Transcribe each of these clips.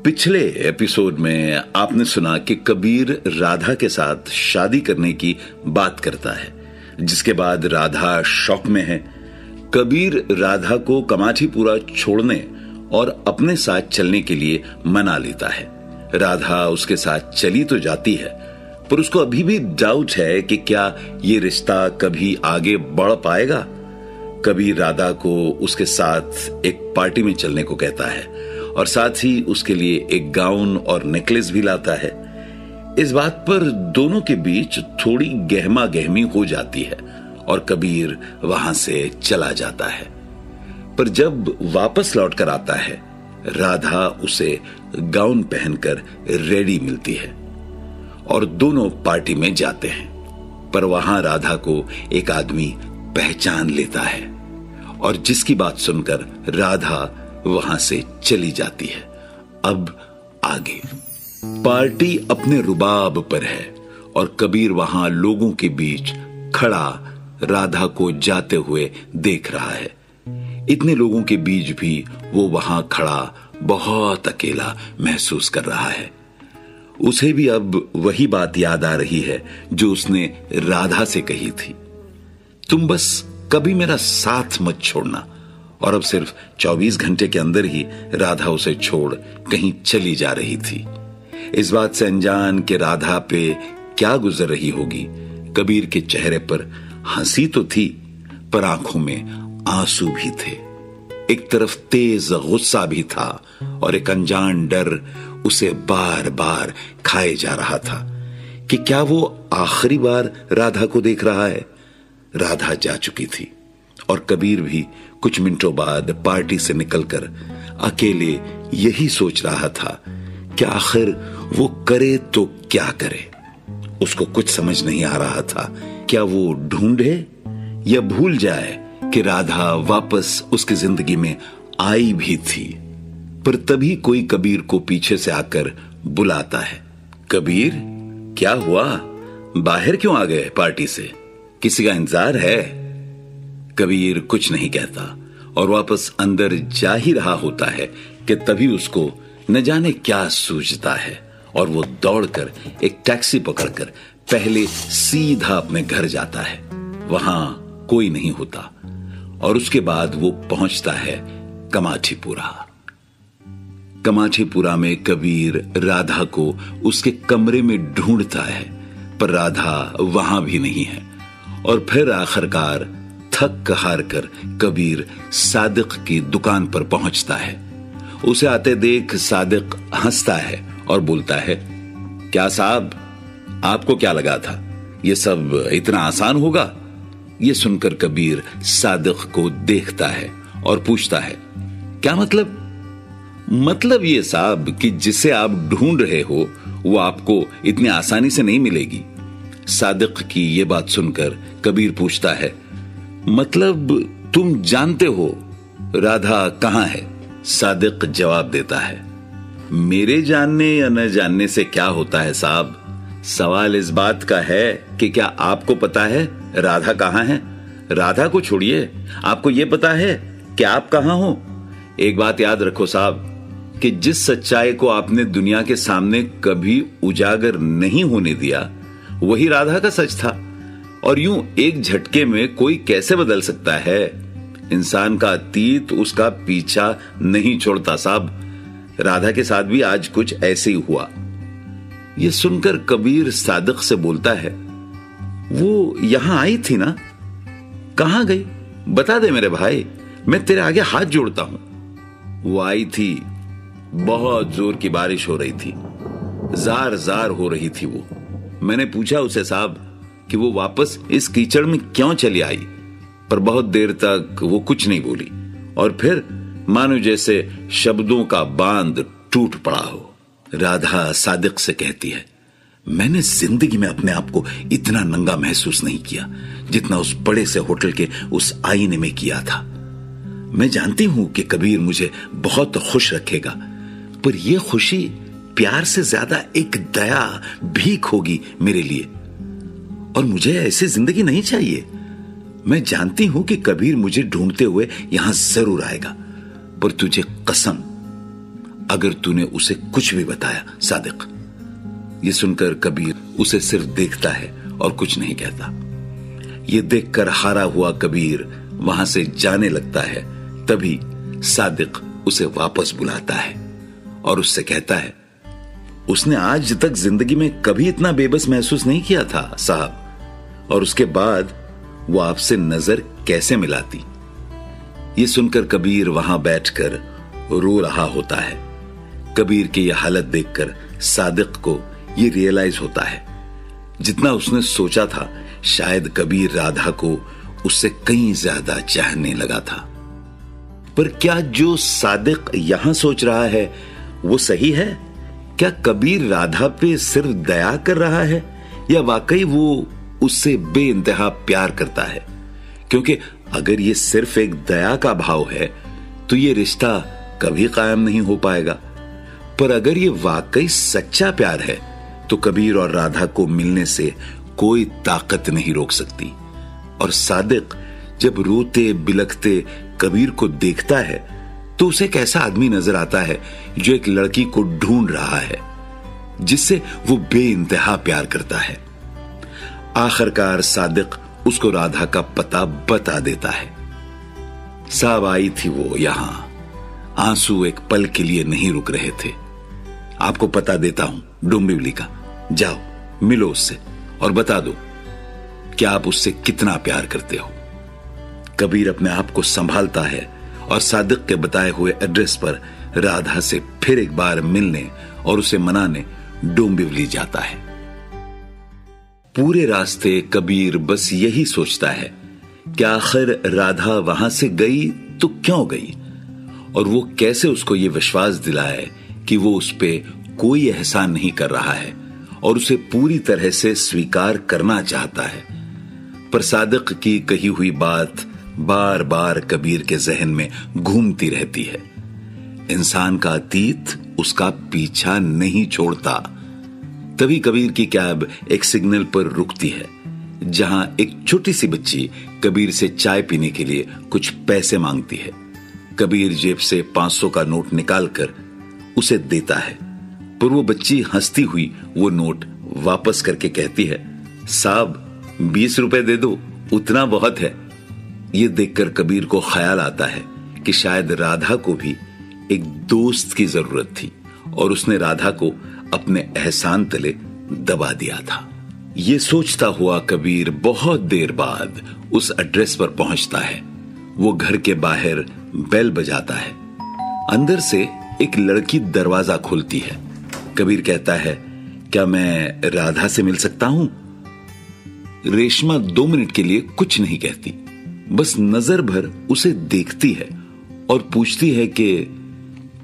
पिछले एपिसोड में आपने सुना कि कबीर राधा के साथ शादी करने की बात करता है, जिसके बाद राधा शौक में है। कबीर राधा को कमाठीपुरा छोड़ने और अपने साथ चलने के लिए मना लेता है। राधा उसके साथ चली तो जाती है, पर उसको अभी भी डाउट है कि क्या ये रिश्ता कभी आगे बढ़ पाएगा। कबीर राधा को उसके साथ एक पार्टी में चलने को कहता है और साथ ही उसके लिए एक गाउन और नेकलेस भी लाता है। इस बात पर दोनों के बीच थोड़ी गहमा गहमी हो जाती है और कबीर वहां से चला जाता है। पर जब वापस लौटकर आता है, राधा उसे गाउन पहनकर रेडी मिलती है और दोनों पार्टी में जाते हैं। पर वहां राधा को एक आदमी पहचान लेता है और जिसकी बात सुनकर राधा वहां से चली जाती है। अब आगे पार्टी अपने रुबाब पर है और कबीर वहां लोगों के बीच खड़ा राधा को जाते हुए देख रहा है। इतने लोगों के बीच भी वो वहां खड़ा बहुत अकेला महसूस कर रहा है। उसे भी अब वही बात याद आ रही है जो उसने राधा से कही थी, तुम बस कभी मेरा साथ मत छोड़ना। और अब सिर्फ 24 घंटे के अंदर ही राधा उसे छोड़ कहीं चली जा रही थी। इस बात से अनजान कि राधा पे क्या गुजर रही होगी, कबीर के चेहरे पर हंसी तो थी, पर आंखों में आंसू भी थे। एक तरफ तेज गुस्सा भी था और एक अनजान डर उसे बार बार खाए जा रहा था कि क्या वो आखिरी बार राधा को देख रहा है। राधा जा चुकी थी और कबीर भी कुछ मिनटों बाद पार्टी से निकलकर अकेले यही सोच रहा था कि आखिर वो करे तो क्या करे। उसको कुछ समझ नहीं आ रहा था, क्या वो ढूंढे या भूल जाए कि राधा वापस उसकी जिंदगी में आई भी थी। पर तभी कोई कबीर को पीछे से आकर बुलाता है, कबीर क्या हुआ, बाहर क्यों आ गए पार्टी से, किसी का इंतजार है। कबीर कुछ नहीं कहता और वापस अंदर जा ही रहा होता है कि तभी उसको न जाने क्या सूझता है और वो दौड़कर एक टैक्सी पकड़कर पहले सीधा अपने घर जाता है। वहां कोई नहीं होता और उसके बाद वो पहुंचता है कमाठीपुरा। कमाठीपुरा में कबीर राधा को उसके कमरे में ढूंढता है, पर राधा वहां भी नहीं है। और फिर आखिरकार थक हार कर कबीर सादिक की दुकान पर पहुंचता है। उसे आते देख सादिक हंसता है और बोलता है, क्या साहब, आपको क्या लगा था ये सब इतना आसान होगा। ये सुनकर कबीर सादिक को देखता है और पूछता है, क्या मतलब ये साहब कि जिसे आप ढूंढ रहे हो वो आपको इतनी आसानी से नहीं मिलेगी। सादिक की ये बात सुनकर कबीर पूछता है, मतलब तुम जानते हो राधा कहां है। सादिक जवाब देता है, मेरे जानने या न जानने से क्या होता है साहब, सवाल इस बात का है कि क्या आपको पता है राधा कहां है। राधा को छोड़िए, आपको यह पता है कि आप कहां हो। एक बात याद रखो साहब कि जिस सच्चाई को आपने दुनिया के सामने कभी उजागर नहीं होने दिया, वही राधा का सच था। और यूं एक झटके में कोई कैसे बदल सकता है। इंसान का अतीत उसका पीछा नहीं छोड़ता साहब। राधा के साथ भी आज कुछ ऐसे ही हुआ। यह सुनकर कबीर सादिक से बोलता है, वो यहां आई थी ना, कहां गई, बता दे मेरे भाई, मैं तेरे आगे हाथ जोड़ता हूं। वो आई थी, बहुत जोर की बारिश हो रही थी, जार जार हो रही थी वो। मैंने पूछा उसे साहब कि वो वापस इस कीचड़ में क्यों चली आई, पर बहुत देर तक वो कुछ नहीं बोली और फिर मानो जैसे शब्दों का बांध टूट पड़ा हो। राधा सादिक से कहती है, मैंने जिंदगी में अपने आप को इतना नंगा महसूस नहीं किया जितना उस बड़े से होटल के उस आईने में किया था। मैं जानती हूं कि कबीर मुझे बहुत खुश रखेगा, पर यह खुशी प्यार से ज्यादा एक दया भीख होगी मेरे लिए, और मुझे ऐसी जिंदगी नहीं चाहिए। मैं जानती हूं कि कबीर मुझे ढूंढते हुए यहां जरूर आएगा, पर तुझे कसम, अगर तूने उसे कुछ भी बताया सादिक। ये सुनकर कबीर उसे सिर्फ देखता है और कुछ नहीं कहता। ये देखकर हारा हुआ कबीर वहां से जाने लगता है। तभी सादिक उसे वापस बुलाता है और उससे कहता है, उसने आज तक जिंदगी में कभी इतना बेबस महसूस नहीं किया था साहब, और उसके बाद वो आपसे नजर कैसे मिलाती। ये सुनकर कबीर वहां बैठकर रो रहा होता है। कबीर की यह हालत देखकर सादिक को ये रियलाइज होता है, जितना उसने सोचा था शायद कबीर राधा को उससे कहीं ज्यादा चाहने लगा था। पर क्या जो सादिक यहां सोच रहा है वो सही है? क्या कबीर राधा पे सिर्फ दया कर रहा है या वाकई वो उससे बेइंतहा प्यार करता है? क्योंकि अगर ये सिर्फ एक दया का भाव है तो ये रिश्ता कभी कायम नहीं हो पाएगा। पर अगर ये वाकई सच्चा प्यार है तो कबीर और राधा को मिलने से कोई ताकत नहीं रोक सकती। और सादिक जब रोते बिलखते कबीर को देखता है तो उसे एक ऐसा आदमी नजर आता है जो एक लड़की को ढूंढ रहा है जिससे वो बेइंतहा प्यार करता है। आखिरकार सादिक उसको राधा का पता बता देता है। साहब आई थी वो यहां, आंसू एक पल के लिए नहीं रुक रहे थे। आपको पता देता हूं डोंबिवली का, जाओ मिलो उससे और बता दो कि आप उससे कितना प्यार करते हो। कबीर अपने आप को संभालता है और सादिक के बताए हुए एड्रेस पर राधा से फिर एक बार मिलने और उसे मनाने डोंबिवली जाता है। पूरे रास्ते कबीर बस यही सोचता है कि आखिर राधा वहां से गई तो क्यों गई, और वो कैसे उसको ये विश्वास दिलाए कि वो उस पे कोई एहसान नहीं कर रहा है और उसे पूरी तरह से स्वीकार करना चाहता है। पर सादिक की कही हुई बात बार बार कबीर के जहन में घूमती रहती है। इंसान का अतीत उसका पीछा नहीं छोड़ता। तभी कबीर की कैब एक सिग्नल पर रुकती है, जहां एक छोटी सी बच्ची कबीर से चाय पीने के लिए कुछ पैसे मांगती है। कबीर जेब से 500 का नोट निकालकर उसे देता है, पर वो बच्ची हंसती हुई वो नोट वापस करके कहती है, साहब 20 रुपए दे दो, उतना बहुत है। ये देखकर कबीर को ख्याल आता है कि शायद राधा को भी एक दोस्त की जरूरत थी और उसने राधा को अपने एहसान तले दबा दिया था। ये सोचता हुआ कबीर बहुत देर बाद उस एड्रेस पर पहुंचता है। वो घर के बाहर बेल बजाता है। अंदर से एक लड़की दरवाजा खोलती है। कबीर कहता है, क्या मैं राधा से मिल सकता हूं? रेशमा 2 मिनट के लिए कुछ नहीं कहती, बस नजर भर उसे देखती है और पूछती है कि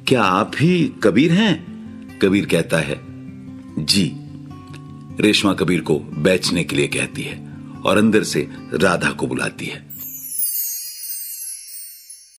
क्या आप ही कबीर हैं? कबीर कहता है, जी। रेशमा कबीर को बैठने के लिए कहती है और अंदर से राधा को बुलाती है।